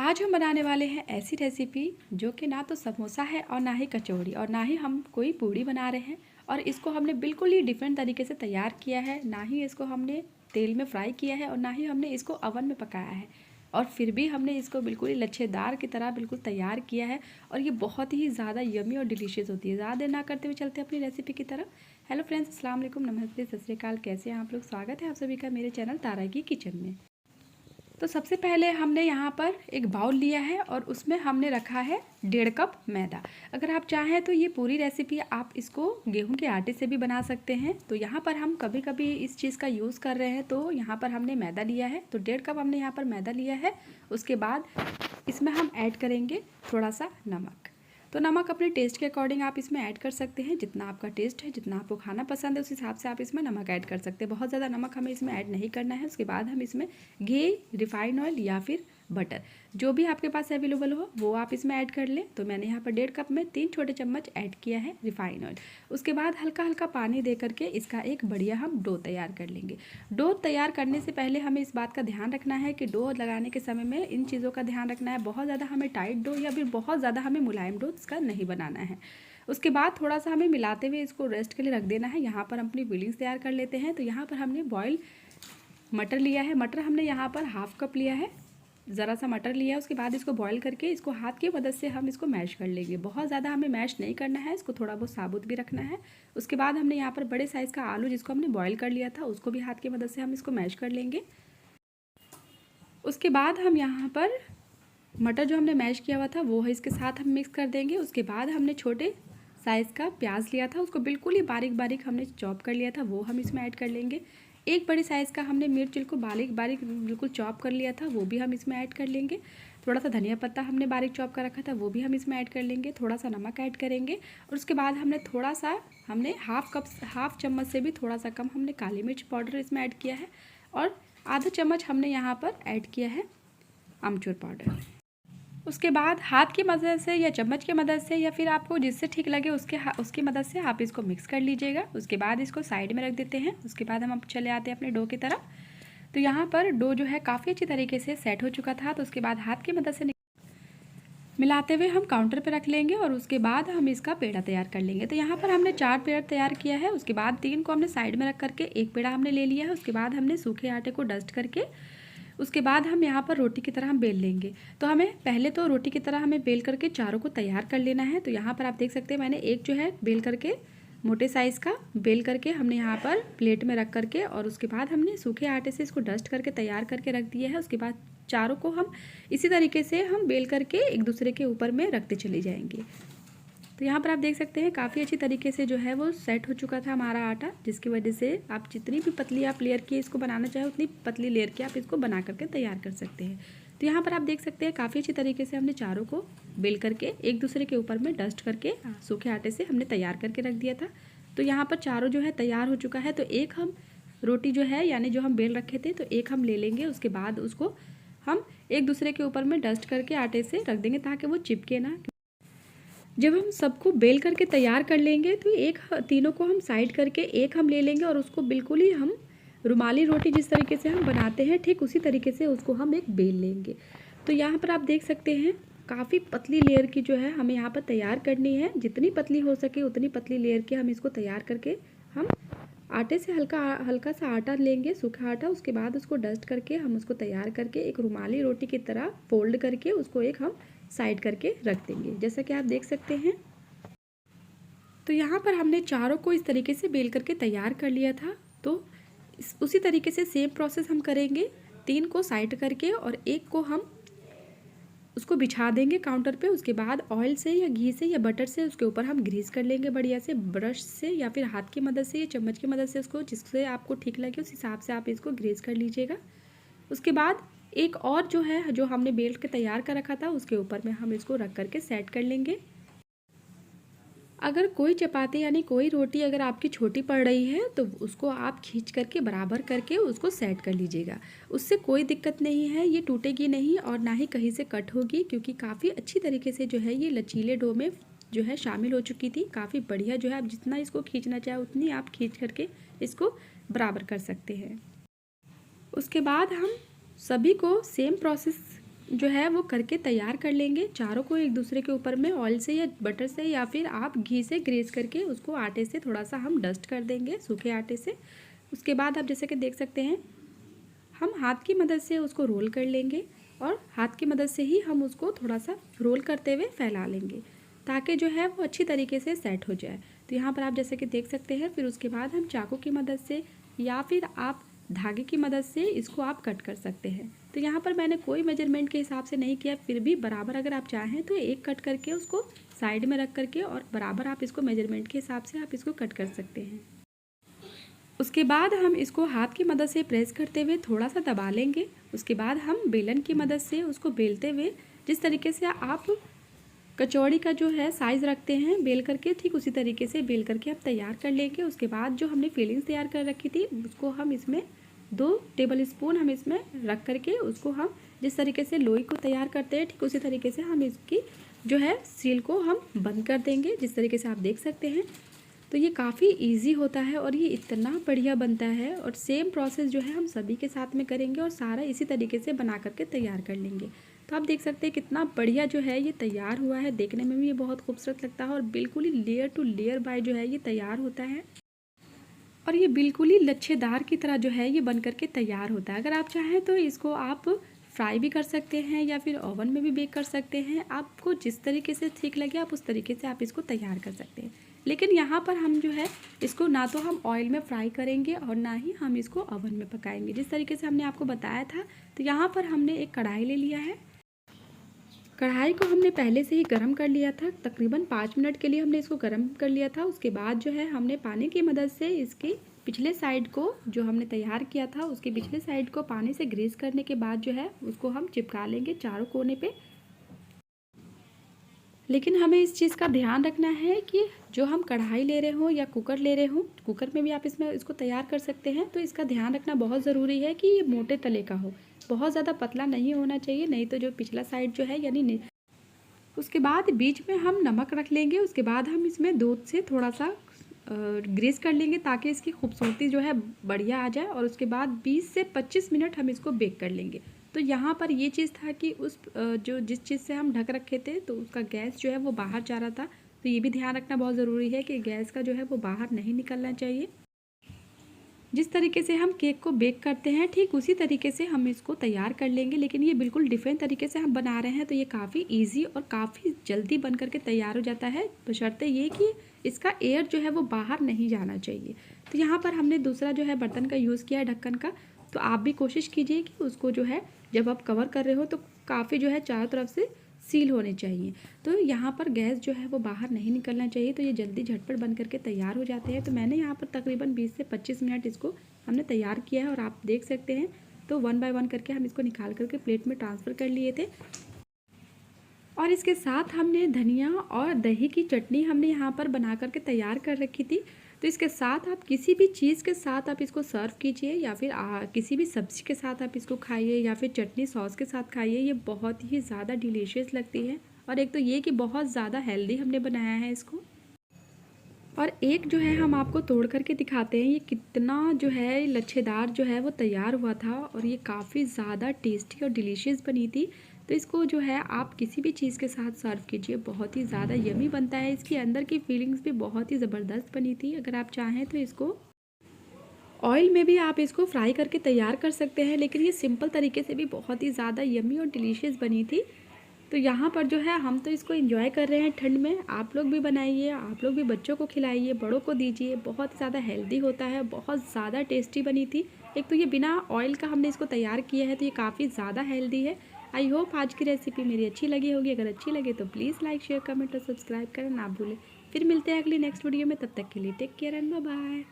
आज हम बनाने वाले हैं ऐसी रेसिपी जो कि ना तो समोसा है और ना ही कचौड़ी और ना ही हम कोई पूड़ी बना रहे हैं। और इसको हमने बिल्कुल ही डिफरेंट तरीके से तैयार किया है। ना ही इसको हमने तेल में फ्राई किया है और ना ही हमने इसको ओवन में पकाया है। और फिर भी हमने इसको बिल्कुल ही लच्छेदार की तरह बिल्कुल तैयार किया है। और ये बहुत ही ज़्यादा यमी और डिलीशियस होती है। ज़्यादा देर ना करते हुए चलते हैं अपनी रेसिपी की तरफ। हेलो फ्रेंड्स, अस्सलाम वालेकुम, नमस्ते, सत श्री अकाल। कैसे हैं आप लोग? स्वागत है आप सभी का मेरे चैनल तारा की किचन में। तो सबसे पहले हमने यहाँ पर एक बाउल लिया है और उसमें हमने रखा है 1.5 कप मैदा। अगर आप चाहें तो ये पूरी रेसिपी आप इसको गेहूं के आटे से भी बना सकते हैं। तो यहाँ पर हम कभी कभी इस चीज़ का यूज़ कर रहे हैं, तो यहाँ पर हमने मैदा लिया है। तो 1.5 कप हमने यहाँ पर मैदा लिया है। उसके बाद इसमें हम ऐड करेंगे थोड़ा सा नमक। तो नमक अपने टेस्ट के अकॉर्डिंग आप इसमें ऐड कर सकते हैं। जितना आपका टेस्ट है, जितना आपको खाना पसंद है, उस हिसाब से आप इसमें नमक ऐड कर सकते हैं। बहुत ज़्यादा नमक हमें इसमें ऐड नहीं करना है। उसके बाद हम इसमें घी, रिफाइंड ऑयल या फिर बटर, जो भी आपके पास अवेलेबल हो वो आप इसमें ऐड कर लें। तो मैंने यहाँ पर 1.5 कप में 3 छोटे चम्मच ऐड किया है रिफाइंड ऑयल। उसके बाद हल्का हल्का पानी दे करके इसका एक बढ़िया हम डो तैयार कर लेंगे। डो तैयार करने से पहले हमें इस बात का ध्यान रखना है कि डो लगाने के समय में इन चीज़ों का ध्यान रखना है। बहुत ज़्यादा हमें टाइट डो या फिर बहुत ज़्यादा हमें मुलायम डो इसका नहीं बनाना है। उसके बाद थोड़ा सा हमें मिलाते हुए इसको रेस्ट के लिए रख देना है। यहाँ पर हम अपनी फिलिंग्स तैयार कर लेते हैं। तो यहाँ पर हमने बॉयल मटर लिया है। मटर हमने यहाँ पर 1/2 कप लिया है, ज़रा सा मटर लिया है। उसके बाद इसको बॉईल करके इसको हाथ की मदद से हम इसको मैश कर लेंगे। बहुत ज़्यादा हमें मैश नहीं करना है, इसको थोड़ा बहुत साबुत भी रखना है। उसके बाद हमने यहाँ पर बड़े साइज़ का आलू जिसको हमने बॉईल कर लिया था, उसको भी हाथ की मदद से हम इसको मैश कर लेंगे। उसके बाद हम यहाँ पर मटर जो हमने मैश किया हुआ था वो है इसके साथ हम मिक्स कर देंगे। उसके बाद हमने छोटे साइज़ का प्याज लिया था, उसको बिल्कुल ही बारीक बारीक हमने चॉप कर लिया था, वो हम इसमें ऐड कर लेंगे। एक बड़ी साइज़ का हमने मिर्च जिसको बारीक बारीक बिल्कुल चॉप कर लिया था, वो भी हम इसमें ऐड कर लेंगे। थोड़ा सा धनिया पत्ता हमने बारीक चॉप कर रखा था, वो भी हम इसमें ऐड कर लेंगे। थोड़ा सा नमक ऐड करेंगे। और उसके बाद हमने 1/2 चम्मच से भी थोड़ा सा कम हमने काली मिर्च पाउडर इसमें ऐड किया है। और आधा चम्मच हमने यहाँ पर ऐड किया है अमचूर पाउडर। उसके बाद हाथ की मदद से या चम्मच की मदद से या फिर आपको जिससे ठीक लगे उसकी मदद से आप इसको मिक्स कर लीजिएगा। उसके बाद इसको साइड में रख देते हैं। उसके बाद हम अब चले आते हैं अपने डो की तरफ। तो यहाँ पर डो जो है काफ़ी अच्छी तरीके से सेट हो चुका था। तो उसके बाद हाथ की मदद से मिलाते हुए हम काउंटर पर रख लेंगे और उसके बाद हम इसका पेड़ा तैयार कर लेंगे। तो यहाँ पर हमने 4 पेड़ा तैयार किया है। उसके बाद 3 को हमने साइड में रख करके एक पेड़ा हमने ले लिया है। उसके बाद हमने सूखे आटे को डस्ट करके उसके बाद हम यहाँ पर रोटी की तरह हम बेल लेंगे। तो हमें पहले तो रोटी की तरह हमें बेल करके चारों को तैयार कर लेना है। तो यहाँ पर आप देख सकते हैं मैंने एक जो है बेल करके मोटे साइज़ का बेल करके हमने यहाँ पर प्लेट में रख करके और उसके बाद हमने सूखे आटे से इसको डस्ट करके तैयार करके रख दिया है। उसके बाद चारों को हम इसी तरीके से हम बेल करके एक दूसरे के ऊपर में रखते चले जाएंगे। तो यहाँ पर आप देख सकते हैं काफ़ी अच्छी तरीके से जो है वो सेट हो चुका था हमारा आटा, जिसकी वजह से आप जितनी भी पतली आप लेयर की इसको बनाना चाहें उतनी पतली लेयर की आप इसको बना करके तैयार कर सकते हैं। तो यहाँ पर आप देख सकते हैं काफ़ी अच्छी तरीके से हमने चारों को बेल करके एक दूसरे के ऊपर में डस्ट करके सूखे आटे से हमने तैयार करके रख दिया था। तो यहाँ पर चारों जो है तैयार हो चुका है। तो एक हम रोटी जो है यानी जो हम बेल रखे थे तो एक हम ले लेंगे। उसके बाद उसको हम एक दूसरे के ऊपर में डस्ट करके आटे से रख देंगे ताकि वो चिपके ना। जब हम सबको बेल करके तैयार कर लेंगे तो एक तीनों को हम साइड करके एक हम ले लेंगे और उसको बिल्कुल ही हम रुमाली रोटी जिस तरीके से हम बनाते हैं ठीक उसी तरीके से उसको हम एक बेल लेंगे। तो यहाँ पर आप देख सकते हैं काफ़ी पतली लेयर की जो है हमें यहाँ पर तैयार करनी है। जितनी पतली हो सके उतनी पतली लेयर की हम इसको तैयार करके हम आटे से हल्का हल्का सा आटा लेंगे, सूखा आटा। उसके बाद उसको डस्ट करके हम उसको तैयार करके एक रुमाली रोटी की तरह फोल्ड करके उसको एक हम साइड करके रख देंगे, जैसा कि आप देख सकते हैं। तो यहाँ पर हमने चारों को इस तरीके से बेल करके तैयार कर लिया था। तो उसी तरीके से सेम प्रोसेस हम करेंगे। 3 को साइड करके और एक को हम उसको बिछा देंगे काउंटर पे। उसके बाद ऑयल से या घी से या बटर से उसके ऊपर हम ग्रीस कर लेंगे बढ़िया से, ब्रश से या फिर हाथ की मदद से या चम्मच की मदद से, उसको जिससे आपको ठीक लगे उस हिसाब से आप इसको ग्रीस कर लीजिएगा। उसके बाद एक और जो है जो हमने बेल के तैयार कर रखा था उसके ऊपर में हम इसको रख करके सेट कर लेंगे। अगर कोई चपाती यानी कोई रोटी अगर आपकी छोटी पड़ रही है तो उसको आप खींच करके बराबर करके उसको सेट कर लीजिएगा। उससे कोई दिक्कत नहीं है, ये टूटेगी नहीं और ना ही कहीं से कट होगी, क्योंकि काफ़ी अच्छी तरीके से जो है ये लचीले डो में जो है शामिल हो चुकी थी। काफ़ी बढ़िया जो है आप जितना इसको खींचना चाहे उतनी आप खींच करके इसको बराबर कर सकते हैं। उसके बाद हम सभी को सेम प्रोसेस जो है वो करके तैयार कर लेंगे। चारों को एक दूसरे के ऊपर में ऑयल से या बटर से या फिर आप घी से ग्रेस करके उसको आटे से थोड़ा सा हम डस्ट कर देंगे, सूखे आटे से। उसके बाद आप जैसे कि देख सकते हैं हम हाथ की मदद से उसको रोल कर लेंगे और हाथ की मदद से ही हम उसको थोड़ा सा रोल करते हुए फैला लेंगे ताकि जो है वो अच्छी तरीके से सेट हो जाए। तो यहाँ पर आप जैसे कि देख सकते हैं। फिर उसके बाद हम चाकू की मदद से या फिर आप धागे की मदद से इसको आप कट कर सकते हैं। तो यहाँ पर मैंने कोई मेजरमेंट के हिसाब से नहीं किया, फिर भी बराबर अगर आप चाहें तो एक कट करके उसको साइड में रख करके और बराबर आप इसको मेजरमेंट के हिसाब से आप इसको कट कर सकते हैं। उसके बाद हम इसको हाथ की मदद से प्रेस करते हुए थोड़ा सा दबा लेंगे। उसके बाद हम बेलन की मदद से उसको बेलते हुए, जिस तरीके से आप कचौड़ी का जो है साइज़ रखते हैं बेल करके, ठीक उसी तरीके से बेल करके आप तैयार कर लेंगे। उसके बाद जो हमने फिलिंग्स तैयार कर रखी थी उसको हम इसमें 2 टेबल स्पून हम इसमें रख करके उसको हम जिस तरीके से लोई को तैयार करते हैं ठीक उसी तरीके से हम इसकी जो है सील को हम बंद कर देंगे, जिस तरीके से आप देख सकते हैं। तो ये काफ़ी इजी होता है और ये इतना बढ़िया बनता है। और सेम प्रोसेस जो है हम सभी के साथ में करेंगे और सारा इसी तरीके से बना करके तैयार कर लेंगे। तो आप देख सकते हैं कितना बढ़िया जो है ये तैयार हुआ है। देखने में भी ये बहुत खूबसूरत लगता है और बिल्कुल ही लेयर टू लेयर बाय जो है ये तैयार होता है और ये बिल्कुल ही लच्छेदार की तरह जो है ये बन करके तैयार होता है। अगर आप चाहें तो इसको आप फ्राई भी कर सकते हैं या फिर ओवन में भी बेक कर सकते हैं। आपको जिस तरीके से ठीक लगे आप उस तरीके से आप इसको तैयार कर सकते हैं। लेकिन यहाँ पर हम जो है इसको ना तो हम ऑयल में फ्राई करेंगे और ना ही हम इसको ओवन में पकाएंगे, जिस तरीके से हमने आपको बताया था। तो यहाँ पर हमने एक कढ़ाई ले लिया है। कढ़ाई को हमने पहले से ही गर्म कर लिया था, तकरीबन 5 मिनट के लिए हमने इसको गर्म कर लिया था। उसके बाद जो है हमने पानी की मदद से इसकी पिछले साइड को जो हमने तैयार किया था उसके पिछले साइड को पानी से ग्रीस करने के बाद जो है उसको हम चिपका लेंगे चारों कोने पे। लेकिन हमें इस चीज़ का ध्यान रखना है कि जो हम कढ़ाई ले रहे हों या कुकर ले रहे हों, कुकर में भी आप इसमें इसको तैयार कर सकते हैं, तो इसका ध्यान रखना बहुत ज़रूरी है कि ये मोटे तले का हो, बहुत ज़्यादा पतला नहीं होना चाहिए, नहीं तो जो पिछला साइड जो है यानी उसके बाद बीच में हम नमक रख लेंगे। उसके बाद हम इसमें दूध से थोड़ा सा ग्रीस कर लेंगे ताकि इसकी खूबसूरती जो है बढ़िया आ जाए। और उसके बाद 20 से 25 मिनट हम इसको बेक कर लेंगे। तो यहाँ पर ये चीज़ था कि उस जो जिस चीज़ से हम ढक रखे थे तो उसका गैस जो है वो बाहर जा रहा था। तो ये भी ध्यान रखना बहुत ज़रूरी है कि गैस का जो है वो बाहर नहीं निकलना चाहिए। जिस तरीके से हम केक को बेक करते हैं ठीक उसी तरीके से हम इसको तैयार कर लेंगे। लेकिन ये बिल्कुल डिफरेंट तरीके से हम बना रहे हैं तो ये काफ़ी इजी और काफ़ी जल्दी बन करके तैयार हो जाता है, बशर्ते ये कि इसका एयर जो है वो बाहर नहीं जाना चाहिए। तो यहाँ पर हमने दूसरा जो है बर्तन का यूज़ किया है ढक्कन का। तो आप भी कोशिश कीजिए कि उसको जो है जब आप कवर कर रहे हो तो काफ़ी जो है चारों तरफ से सील होने चाहिए। तो यहाँ पर गैस जो है वो बाहर नहीं निकलना चाहिए। तो ये जल्दी झटपट बन करके तैयार हो जाते हैं। तो मैंने यहाँ पर तकरीबन 20 से 25 मिनट इसको हमने तैयार किया है और आप देख सकते हैं। तो 1 बाय 1 करके हम इसको निकाल करके प्लेट में ट्रांसफ़र कर लिए थे। और इसके साथ हमने धनिया और दही की चटनी हमने यहाँ पर बना करके तैयार कर रखी थी। तो इसके साथ आप किसी भी चीज़ के साथ आप इसको सर्व कीजिए या फिर किसी भी सब्ज़ी के साथ आप इसको खाइए या फिर चटनी सॉस के साथ खाइए। ये बहुत ही ज़्यादा डिलीशियस लगती है और एक तो ये कि बहुत ज़्यादा हेल्दी हमने बनाया है इसको। और एक जो है हम आपको तोड़ करके दिखाते हैं ये कितना जो है लच्छेदार जो है वो तैयार हुआ था और ये काफ़ी ज़्यादा टेस्टी और डिलीशियस बनी थी। तो इसको जो है आप किसी भी चीज़ के साथ सर्व कीजिए, बहुत ही ज़्यादा यमी बनता है। इसके अंदर की फीलिंग्स भी बहुत ही ज़बरदस्त बनी थी। अगर आप चाहें तो इसको ऑयल में भी आप इसको फ्राई करके तैयार कर सकते हैं, लेकिन ये सिंपल तरीके से भी बहुत ही ज़्यादा यमी और डिलीशियस बनी थी। तो यहाँ पर जो है हम तो इसको एंजॉय कर रहे हैं ठंड में। आप लोग भी बनाइए, आप लोग भी बच्चों को खिलाइए, बड़ों को दीजिए। बहुत ज़्यादा हेल्दी होता है, बहुत ज़्यादा टेस्टी बनी थी। एक तो ये बिना ऑयल का हमने इसको तैयार किया है तो ये काफ़ी ज़्यादा हेल्दी है। आई होप आज की रेसिपी मेरी अच्छी लगी होगी। अगर अच्छी लगे तो प्लीज़ लाइक शेयर कमेंट और सब्सक्राइब करना ना भूलें। फिर मिलते हैं अगली नेक्स्ट वीडियो में, तब तक के लिए take care and bye bye.